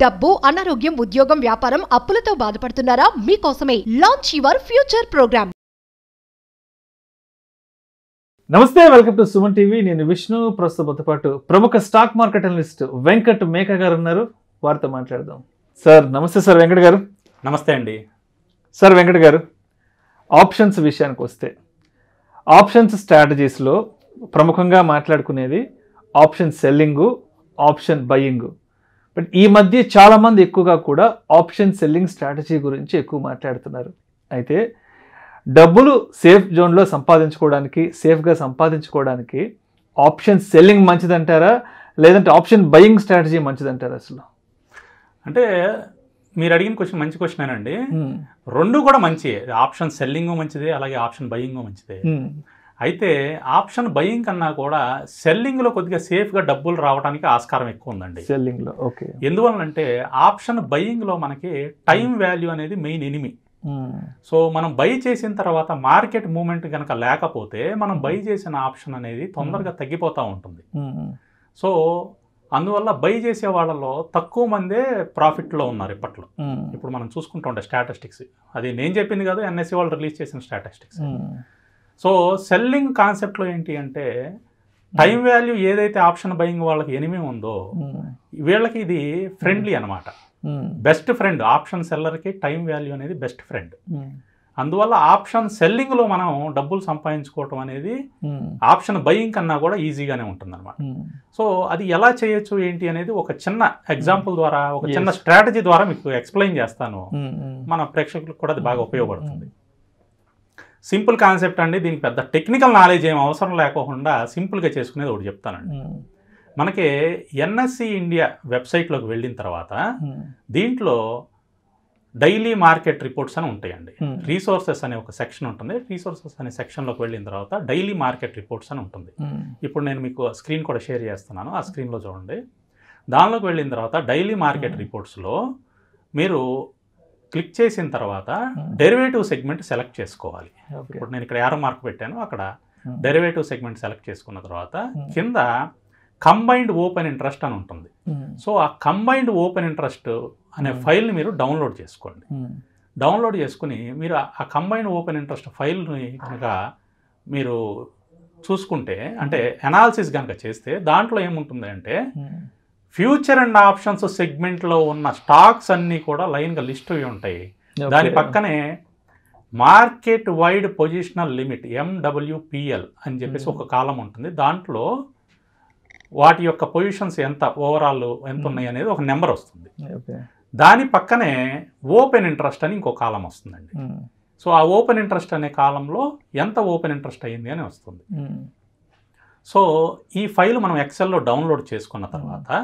డబ్బు, అనారోగ్యం, ఉద్యోగం, వ్యాపారం, అప్పులతో బాధపడుతున్నారా? మీకోసమే లాంచ్ యువర్ ఫ్యూచర్ ప్రోగ్రామ్. నమస్తే, వెల్కమ్ టు సుమన్ టీవీ. నేను విష్ణు. ప్రస్తుతంతో పాటు ప్రముఖ స్టాక్ మార్కెట్ అనలిస్ట్ వెంకట్ మేక గారు ఉన్నారు. వారితో మాట్లాడదాం. సార్ నమస్తే. సార్ వెంకట్ గారు నమస్తే అండి. సార్ వెంకట్ గారు, ఆప్షన్స్ విషయానికి వస్తే, ఆప్షన్స్ స్ట్రాటజీస్లో ప్రముఖంగా మాట్లాడుకునేది ఆప్షన్ సెల్లింగు, ఆప్షన్ బయింగు. బట్ ఈ మధ్య చాలామంది ఎక్కువగా కూడా ఆప్షన్ సెల్లింగ్ స్ట్రాటజీ గురించి ఎక్కువ మాట్లాడుతున్నారు. అయితే డబ్బులు సేఫ్ జోన్లో సంపాదించుకోవడానికి, సేఫ్గా సంపాదించుకోవడానికి ఆప్షన్ సెల్లింగ్ మంచిదంటారా, లేదంటే ఆప్షన్ బయింగ్ స్ట్రాటజీ మంచిదంటారా? అసలు అంటే మీరు అడిగిన క్వశ్చన్ మంచి క్వశ్చన్ అండి. రెండు కూడా మంచిదే. ఆప్షన్ సెల్లింగ్ మంచిదే, అలాగే ఆప్షన్ బయింగ్ మంచిదే. అయితే ఆప్షన్ బయింగ్ కన్నా కూడా సెల్లింగ్లో కొద్దిగా సేఫ్గా డబ్బులు రావడానికి ఆస్కారం ఎక్కువ ఉందండి సెల్లింగ్లో. ఓకే. ఎందువల్లంటే ఆప్షన్ బయింగ్లో మనకి టైం వాల్యూ అనేది మెయిన్ ఎనిమి. సో మనం బై చేసిన తర్వాత మార్కెట్ మూమెంట్ కనుక లేకపోతే మనం బై చేసిన ఆప్షన్ అనేది తొందరగా తగ్గిపోతూ ఉంటుంది. సో అందువల్ల బై చేసే వాళ్ళలో తక్కువ మందే ప్రాఫిట్లో ఉన్నారు ఇప్పట్లో. ఇప్పుడు మనం చూసుకుంటూ ఉంటే స్టాటిస్టిక్స్, అది నేను చెప్పింది కాదు, ఎన్ఎస్సి వాళ్ళు రిలీజ్ చేసిన స్టాటిస్టిక్స్. సో సెల్లింగ్ కాన్సెప్ట్లో ఏంటి అంటే టైం వాల్యూ ఏదైతే ఆప్షన్ బయింగ్ వాళ్ళకి ఎనిమి ఉందో వీళ్ళకి ఇది ఫ్రెండ్లీ అనమాట. బెస్ట్ ఫ్రెండ్ ఆప్షన్ సెల్లర్కి టైం వాల్యూ అనేది బెస్ట్ ఫ్రెండ్. అందువల్ల ఆప్షన్ సెల్లింగ్లో మనం డబ్బులు సంపాదించుకోవటం అనేది ఆప్షన్ బయింగ్ కన్నా కూడా ఈజీగానే ఉంటుంది అనమాట. సో అది ఎలా చేయొచ్చు ఏంటి అనేది ఒక చిన్న ఎగ్జాంపుల్ ద్వారా, ఒక చిన్న స్ట్రాటజీ ద్వారా మీకు ఎక్స్ప్లెయిన్ చేస్తాను. మన ప్రేక్షకులకు కూడా అది బాగా ఉపయోగపడుతుంది. సింపుల్ కాన్సెప్ట్ అండి. దీనికి పెద్ద టెక్నికల్ నాలెడ్జ్ ఏం అవసరం లేకుండా సింపుల్గా చేసుకునేది ఒకటి చెప్తానండి. మనకి ఎన్ఎస్సి ఇండియా వెబ్సైట్లోకి వెళ్ళిన తర్వాత దీంట్లో డైలీ మార్కెట్ రిపోర్ట్స్ అని ఉంటాయండి. రీసోర్సెస్ అనే ఒక సెక్షన్ ఉంటుంది. రీసోర్సెస్ అనే సెక్షన్లోకి వెళ్ళిన తర్వాత డైలీ మార్కెట్ రిపోర్ట్స్ అని ఉంటుంది. ఇప్పుడు నేను మీకు స్క్రీన్ కూడా షేర్ చేస్తున్నాను, ఆ స్క్రీన్లో చూడండి. దానిలోకి వెళ్ళిన తర్వాత డైలీ మార్కెట్ రిపోర్ట్స్లో మీరు క్లిక్ చేసిన తర్వాత డెరివేటివ్ సెగ్మెంట్ సెలెక్ట్ చేసుకోవాలి. ఇప్పుడు నేను ఇక్కడ యారో మార్క్ పెట్టాను, అక్కడ డెరివేటివ్ సెగ్మెంట్ సెలెక్ట్ చేసుకున్న తర్వాత కింద కంబైన్డ్ ఓపెన్ ఇంట్రెస్ట్ అని ఉంటుంది. సో ఆ కంబైన్డ్ ఓపెన్ ఇంట్రెస్ట్ అనే ఫైల్ని మీరు డౌన్లోడ్ చేసుకోండి. డౌన్లోడ్ చేసుకుని మీరు ఆ కంబైన్డ్ ఓపెన్ ఇంట్రెస్ట్ ఫైల్ని కనుక మీరు చూసుకుంటే, అంటే అనాలిసిస్ కనుక చేస్తే దాంట్లో ఏముంటుంది అంటే ఫ్యూచర్ అండ్ ఆప్షన్స్ సెగ్మెంట్లో ఉన్న స్టాక్స్ అన్నీ కూడా లైన్గా లిస్ట్ అయి ఉంటాయి. దాని పక్కనే market wide positional limit MWPL అని చెప్పేసి ఒక కాలం ఉంటుంది. దాంట్లో వాటి యొక్క పొజిషన్స్ ఎంత ఓవరాల్ ఎంత ఉన్నాయి అనేది ఒక నెంబర్ వస్తుంది. దాని పక్కనే ఓపెన్ ఇంట్రెస్ట్ అని ఇంకో కాలం వస్తుందండి. సో ఆ ఓపెన్ ఇంట్రెస్ట్ అనే కాలంలో ఎంత ఓపెన్ ఇంట్రెస్ట్ అయ్యింది అని వస్తుంది. సో ఈ ఫైల్ మనం ఎక్సెల్లో డౌన్లోడ్ చేసుకున్న తర్వాత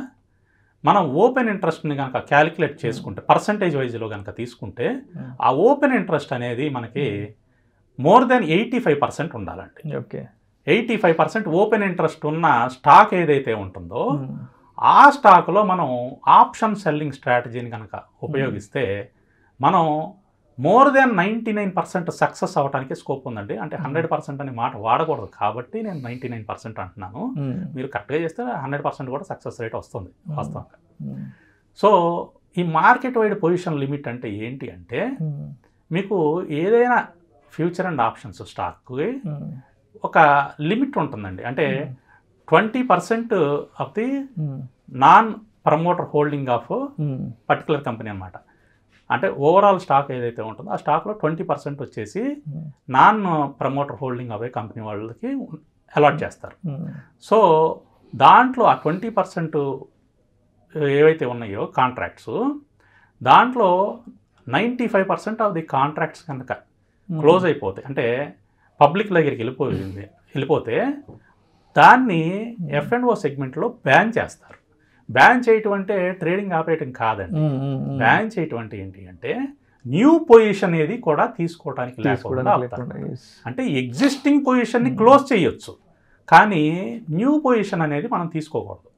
మనం ఓపెన్ ఇంట్రెస్ట్ని కనుక క్యాలిక్యులేట్ చేసుకుంటే, పర్సంటేజ్ వైజ్లో కనుక తీసుకుంటే, ఆ ఓపెన్ ఇంట్రెస్ట్ అనేది మనకి మోర్ దెన్ 85% ఉండాలండి. ఓకే. 85% ఓపెన్ ఇంట్రెస్ట్ ఉన్న స్టాక్ ఏదైతే ఉంటుందో ఆ స్టాక్లో మనం ఆప్షన్ సెల్లింగ్ స్ట్రాటజీని కనుక ఉపయోగిస్తే మనం మోర్ దెన్ 99% సక్సెస్ అవ్వడానికి స్కోప్ ఉందండి. అంటే 100% అనే మాట వాడకూడదు కాబట్టి నేను 99% అంటున్నాను. మీరు కరెక్ట్గా చేస్తే 100% కూడా సక్సెస్ రేట్ వస్తుంది వాస్తవంగా. సో ఈ మార్కెట్ వైడ్ పొజిషన్ లిమిట్ అంటే ఏంటి అంటే, మీకు ఏదైనా ఫ్యూచర్ అండ్ ఆప్షన్స్ స్టాక్కి ఒక లిమిట్ ఉంటుందండి. అంటే 20% of the non promoter holding of particular company అనమాట. అంటే ఓవరాల్ స్టాక్ ఏదైతే ఉంటుందో ఆ స్టాక్లో 20% వచ్చేసి నాన్ ప్రమోటర్ హోల్డింగ్ అవే కంపెనీ వాళ్ళకి అలాట్ చేస్తారు. సో దాంట్లో ఆ 20% ఏవైతే ఉన్నాయో కాంట్రాక్ట్స్, దాంట్లో 95% ఆఫ్ ది కాంట్రాక్ట్స్ కనుక క్లోజ్ అయిపోతాయి, అంటే పబ్లిక్ దగ్గరికి వెళ్ళిపోతే దాన్ని F&O సెగ్మెంట్లో బ్యాన్ చేస్తారు. బ్యాన్ చేయటం అంటే ట్రేడింగ్ ఆపేయటం కాదండి. బ్యాన్ చేయటం అంటే ఏంటి అంటే న్యూ పొజిషన్ ఏది కూడా తీసుకోవడానికి లేకుండా అంటే ఎగ్జిస్టింగ్ పొజిషన్ని క్లోజ్ చేయొచ్చు, కానీ న్యూ పొజిషన్ అనేది మనం తీసుకోకూడదు.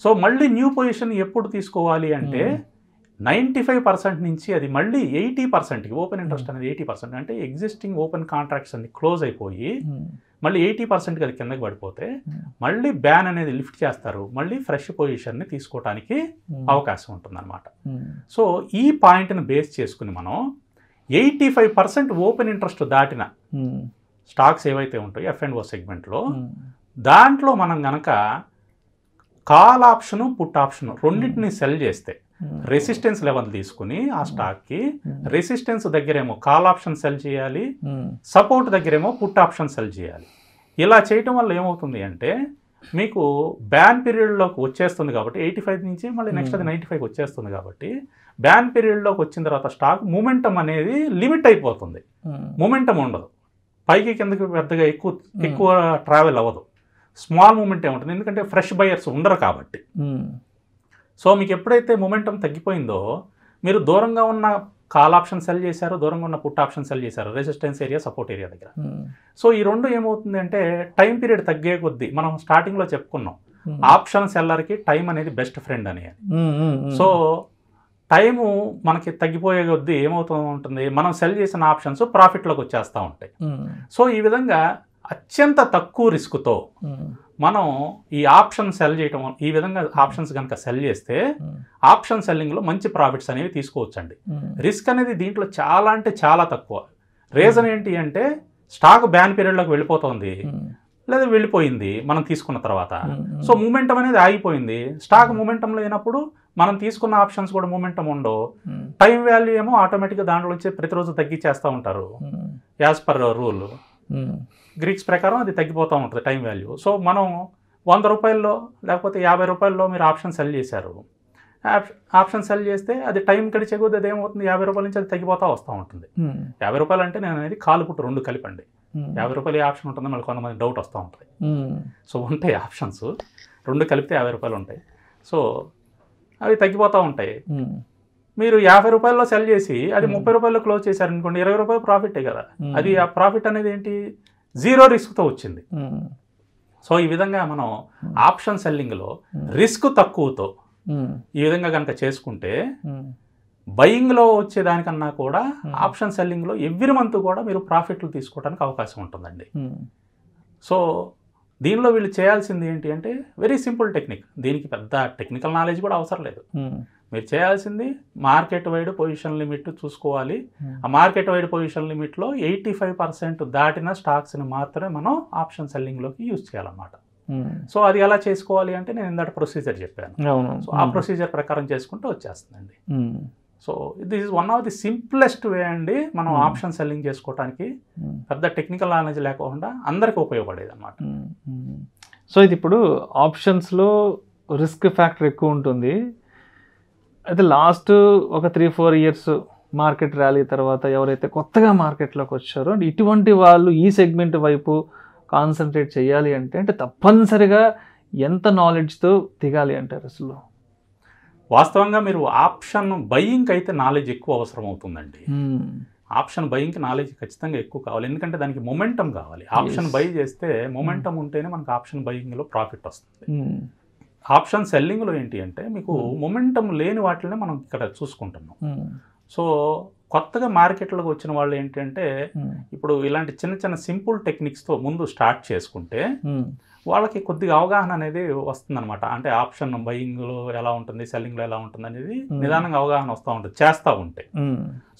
సో మళ్ళీ న్యూ పొజిషన్ ఎప్పుడు తీసుకోవాలి అంటే 95% నుంచి అది మళ్ళీ 80%కి ఓపెన్ ఇంట్రెస్ట్ అనేది 80%, అంటే ఎగ్జిస్టింగ్ ఓపెన్ కాంట్రాక్ట్స్ అన్ని క్లోజ్ అయిపోయి మళ్ళీ 80% అది కిందకి పడిపోతే మళ్ళీ బ్యాన్ అనేది లిఫ్ట్ చేస్తారు, మళ్ళీ ఫ్రెష్ పొజిషన్ని తీసుకోవడానికి అవకాశం ఉంటుందన్నమాట. సో ఈ పాయింట్ని బేస్ చేసుకుని మనం 85% ఓపెన్ ఇంట్రెస్ట్ దాటిన స్టాక్స్ ఏవైతే ఉంటాయో F&O సెగ్మెంట్లో దాంట్లో మనం గనక కాల్ ఆప్షను పుట్ ఆప్షను రెండింటిని సెల్ చేస్తే రెసిస్టెన్స్ లెవెల్ తీసుకుని ఆ స్టాక్కి రెసిస్టెన్స్ దగ్గరేమో కాల్ ఆప్షన్ సెల్ చేయాలి, సపోర్ట్ దగ్గరేమో పుట్ ఆప్షన్ సెల్ చేయాలి. ఇలా చేయటం వల్ల ఏమవుతుంది అంటే మీకు బ్యాన్ పీరియడ్లోకి వచ్చేస్తుంది కాబట్టి 85 నుంచి మళ్ళీ నెక్స్ట్ అది 95 వచ్చేస్తుంది కాబట్టి బ్యాన్ పీరియడ్లోకి వచ్చిన తర్వాత స్టాక్ మూమెంటం అనేది లిమిట్ అయిపోతుంది, మూమెంటం ఉండదు, పైకి కిందకి పెద్దగా ఎక్కువ ట్రావెల్ అవ్వదు, స్మాల్ మూమెంట్ ఏముంటుంది ఎందుకంటే ఫ్రెష్ బయర్స్ ఉండరు కాబట్టి. సో మీకు ఎప్పుడైతే మొమెంటం తగ్గిపోయిందో మీరు దూరంగా ఉన్న కాల్ ఆప్షన్ సెల్ చేశారు, దూరంగా ఉన్న పుట్ ఆప్షన్ సెల్ చేశారు రెసిస్టెన్స్ ఏరియా సపోర్ట్ ఏరియా దగ్గర. సో ఈ రెండు ఏమవుతుంది అంటే టైం పీరియడ్ తగ్గే కొద్దీ మనం స్టార్టింగ్లో చెప్పుకున్నాం ఆప్షన్ సెల్లర్కి టైం అనేది బెస్ట్ ఫ్రెండ్ అని. సో టైము మనకి తగ్గిపోయే కొద్దీ ఏమవుతూ ఉంటుంది, మనం సెల్ చేసిన ఆప్షన్స్ ప్రాఫిట్లోకి వచ్చేస్తూ ఉంటాయి. సో ఈ విధంగా అత్యంత తక్కువ రిస్క్తో మనం ఈ ఆప్షన్ సెల్ చేయటం, ఈ విధంగా ఆప్షన్స్ కనుక సెల్ చేస్తే ఆప్షన్ సెల్లింగ్లో మంచి ప్రాఫిట్స్ అనేవి తీసుకోవచ్చండి. రిస్క్ అనేది దీంట్లో చాలా అంటే చాలా తక్కువ. రీజన్ ఏంటి అంటే స్టాక్ బ్యాన్ పీరియడ్లోకి వెళ్ళిపోతుంది లేదా వెళ్ళిపోయింది మనం తీసుకున్న తర్వాత, సో మూమెంటం అనేది ఆగిపోయింది. స్టాక్ మూమెంటం లేనప్పుడు మనం తీసుకున్న ఆప్షన్స్ కూడా మూమెంటం ఉండవు, టైం వాల్యూ ఏమో ఆటోమేటిక్గా దాంట్లో వచ్చి ప్రతిరోజు తగ్గించేస్తూ ఉంటారు యాజ్ పర్ రూల్. గ్రీక్స్ ప్రకారం అది తగ్గిపోతూ ఉంటుంది టైం వాల్యూ. సో మనం 100 రూపాయల్లో లేకపోతే 50 రూపాయల్లో మీరు ఆప్షన్ సెల్ చేశారు, ఆప్షన్ సెల్ చేస్తే అది టైం గడిచే కొద్ది అది ఏమవుతుంది 50 రూపాయల నుంచి అది తగ్గిపోతూ వస్తూ ఉంటుంది. 50 రూపాయలు అంటే నేను అనేది కాలు పుట్టు రెండు కలిపండి, 50 రూపాయలు ఆప్షన్ ఉంటుంది మళ్ళీ కొంతమంది డౌట్ వస్తూ ఉంటుంది. సో ఉంటాయి ఆప్షన్స్ రెండు కలిపితే 50 రూపాయలు ఉంటాయి. సో అవి తగ్గిపోతూ ఉంటాయి. మీరు 50 రూపాయల్లో సెల్ చేసి అది 30 రూపాయల్లో క్లోజ్ చేశారనుకోండి 20 రూపాయలు ప్రాఫిటే కదా. అది ఆ ప్రాఫిట్ అనేది ఏంటి, జీరో రిస్క్తో వచ్చింది. సో ఈ విధంగా మనం ఆప్షన్ సెల్లింగ్లో రిస్క్ తక్కువతో ఈ విధంగా కనుక చేసుకుంటే బయింగ్లో వచ్చేదానికన్నా కూడా ఆప్షన్ సెల్లింగ్లో ఎవ్రీ మంత్ కూడా మీరు ప్రాఫిట్లు తీసుకోవడానికి అవకాశం ఉంటుందండి. సో దీనిలో వీళ్ళు చేయాల్సింది ఏంటి అంటే వెరీ సింపుల్ టెక్నిక్, దీనికి పెద్ద టెక్నికల్ నాలెడ్జ్ కూడా అవసరం లేదు. మీరు చేయాల్సింది మార్కెట్ వైడ్ పొజిషన్ లిమిట్ చూసుకోవాలి. ఆ మార్కెట్ వైడ్ పొజిషన్ లిమిట్లో 85% దాటిన స్టాక్స్ని మాత్రమే మనం ఆప్షన్ సెల్లింగ్లోకి యూజ్ చేయాలన్నమాట. సో అది ఎలా చేసుకోవాలి అంటే నేను ఇందాక ప్రొసీజర్ చెప్పాను. సో ఆ ప్రొసీజర్ ప్రకారం చేసుకుంటూ వచ్చేస్తుందండి. So this is one of the simplest వే అండి మనం ఆప్షన్ సెల్లింగ్ చేసుకోవడానికి. పెద్ద టెక్నికల్ నాలెడ్జ్ లేకుండా అందరికీ ఉపయోగపడేది అన్నమాట. సో ఇది ఇప్పుడు ఆప్షన్స్లో రిస్క్ ఫ్యాక్టర్ ఎక్కువ ఉంటుంది. అయితే లాస్ట్ ఒక 3-4 ఇయర్స్ మార్కెట్ ర్యాలీ తర్వాత ఎవరైతే కొత్తగా మార్కెట్లోకి వచ్చారో ఇటువంటి వాళ్ళు ఈ సెగ్మెంట్ వైపు కాన్సన్ట్రేట్ చేయాలి అంటే తప్పనిసరిగా ఎంత నాలెడ్జ్తో దిగాలి అంటారు అసలు? వాస్తవంగా మీరు ఆప్షన్ బయింగ్ అయితే నాలెడ్జ్ ఎక్కువ అవసరం అవుతుందండి. ఆప్షన్ బయింగ్కి నాలెడ్జ్ ఖచ్చితంగా ఎక్కువ కావాలి, ఎందుకంటే దానికి మొమెంటం కావాలి. ఆప్షన్ బై చేస్తే మొమెంటం ఉంటేనే మనకు ఆప్షన్ బయింగ్లో ప్రాఫిట్ వస్తుంది. ఆప్షన్ సెల్లింగ్లో ఏంటి అంటే మీకు మొమెంటం లేని వాటినే మనం ఇక్కడ చూసుకుంటున్నాం. సో కొత్తగా మార్కెట్లోకి వచ్చిన వాళ్ళు ఏంటంటే ఇప్పుడు ఇలాంటి చిన్న చిన్న సింపుల్ టెక్నిక్స్తో ముందు స్టార్ట్ చేసుకుంటే వాళ్ళకి కొద్దిగా అవగాహన అనేది వస్తుందన్నమాట. అంటే ఆప్షన్ బయింగ్లో ఎలా ఉంటుంది, సెల్లింగ్లో ఎలా ఉంటుంది అనేది నిదానంగా అవగాహన వస్తూ ఉంటుంది చేస్తూ ఉంటే.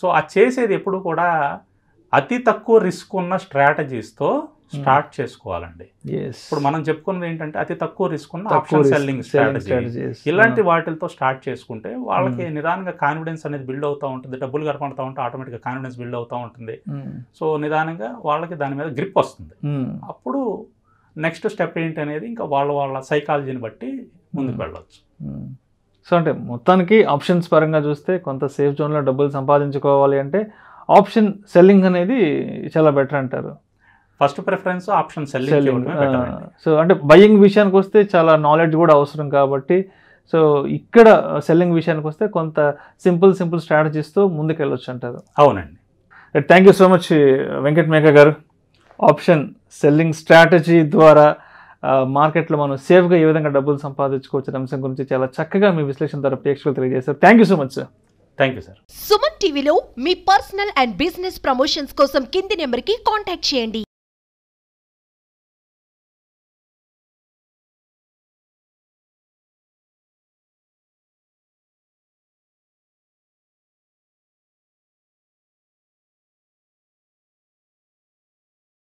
సో ఆ చేసేది ఎప్పుడు కూడా అతి తక్కువ రిస్క్ ఉన్న స్ట్రాటజీస్తో స్టార్ట్ చేసుకోవాలండి. ఇప్పుడు మనం చెప్పుకున్నది ఏంటంటే అతి తక్కువ రిస్క్ ఉన్న ఆప్షన్ సెల్లింగ్ స్ట్రాటజీ, ఇలాంటి వాటితో స్టార్ట్ చేసుకుంటే వాళ్ళకి నిదానంగా కాన్ఫిడెన్స్ అనేది బిల్డ్ అవుతూ ఉంటుంది, డబ్బులు కనపడుతూ ఉంటే ఆటోమేటిక్గా కాన్ఫిడెన్స్ బిల్డ్ అవుతూ ఉంటుంది. సో నిదానంగా వాళ్ళకి దాని మీద గ్రిప్ వస్తుంది. అప్పుడు నెక్స్ట్ స్టెప్ ఏంటి అనేది ఇంకా వాళ్ళ సైకాలజీని బట్టి ముందుకు వెళ్ళవచ్చు. సో అంటే మొత్తానికి ఆప్షన్స్ పరంగా చూస్తే కొంత సేఫ్ జోన్లో డబ్బులు సంపాదించుకోవాలి అంటే ఆప్షన్ సెల్లింగ్ అనేది చాలా బెటర్ అంటారు. First preference option selling. So అంటే బయింగ్ విషయానికి వస్తే చాలా నాలెడ్జ్ కూడా అవసరం కాబట్టి సో ఇక్కడ సెల్లింగ్ విషయానికి వస్తే కొంత సింపుల్ స్ట్రాటజీస్తో ముందుకు వెళ్ళొచ్చు అంటారు. అవునండి. Thank you so much Venkat Megha గారు. ఆప్షన్ సెల్లింగ్ స్ట్రాటజీ ద్వారా మార్కెట్లో మనం సేఫ్గా ఏ విధంగా డబ్బులు సంపాదించుకోవచ్చు అంశం గురించి చాలా చక్కగా మీ విశ్లేషణ ద్వారా ప్రేక్షకులు తెలియజేశారు. Thank you so much sir. Thank you sir. Suman టీవీలో మీ పర్సనల్ అండ్ బిజినెస్ ప్రమోషన్స్ కోసం కింది నెంబర్కి కాంటాక్ట్ చేయండి.